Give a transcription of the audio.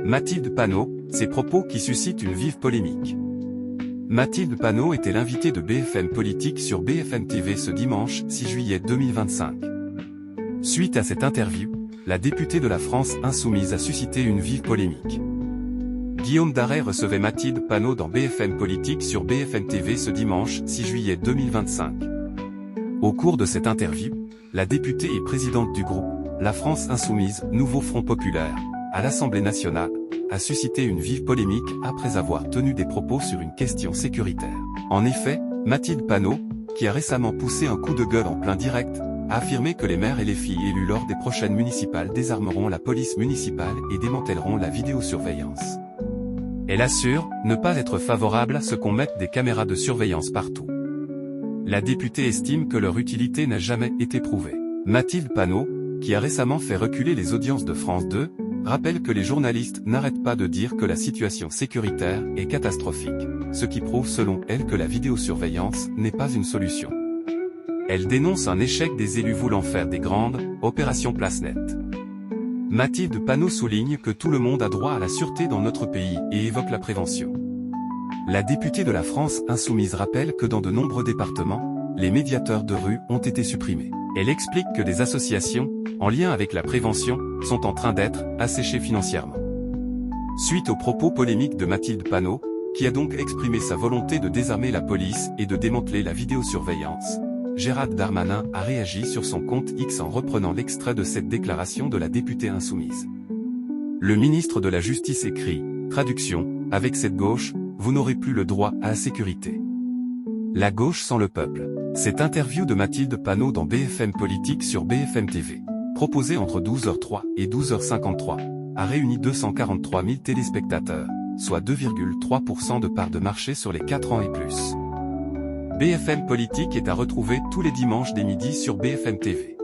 Mathilde Panot, ses propos qui suscitent une vive polémique. Mathilde Panot était l'invitée de BFM Politique sur BFM TV ce dimanche 6 juillet 2025. Suite à cette interview, la députée de la France Insoumise a suscité une vive polémique. Guillaume Darey recevait Mathilde Panot dans BFM Politique sur BFM TV ce dimanche 6 juillet 2025. Au cours de cette interview, la députée et présidente du groupe, la France Insoumise, Nouveau Front Populaire, à l'Assemblée nationale, a suscité une vive polémique après avoir tenu des propos sur une question sécuritaire. En effet, Mathilde Panot, qui a récemment poussé un coup de gueule en plein direct, a affirmé que les maires et les filles élus lors des prochaines municipales désarmeront la police municipale et démantèleront la vidéosurveillance. Elle assure ne pas être favorable à ce qu'on mette des caméras de surveillance partout. La députée estime que leur utilité n'a jamais été prouvée. Mathilde Panot, qui a récemment fait reculer les audiences de France 2, rappelle que les journalistes n'arrêtent pas de dire que la situation sécuritaire est catastrophique, ce qui prouve selon elle que la vidéosurveillance n'est pas une solution. Elle dénonce un échec des élus voulant faire des grandes opérations place nette. Mathilde Panot souligne que tout le monde a droit à la sûreté dans notre pays et évoque la prévention. La députée de la France Insoumise rappelle que dans de nombreux départements, les médiateurs de rue ont été supprimés. Elle explique que des associations, en lien avec la prévention, sont en train d'être asséchées financièrement. Suite aux propos polémiques de Mathilde Panot, qui a donc exprimé sa volonté de désarmer la police et de démanteler la vidéosurveillance, Gérald Darmanin a réagi sur son compte X en reprenant l'extrait de cette déclaration de la députée insoumise. Le ministre de la Justice écrit, traduction, avec cette gauche, vous n'aurez plus le droit à la sécurité. La gauche sans le peuple. Cette interview de Mathilde Panot dans BFM Politique sur BFM TV, proposée entre 12h03 et 12h53, a réuni 243 000 téléspectateurs, soit 2,3% de part de marché sur les 4 ans et plus. BFM Politique est à retrouver tous les dimanches dès midi sur BFM TV.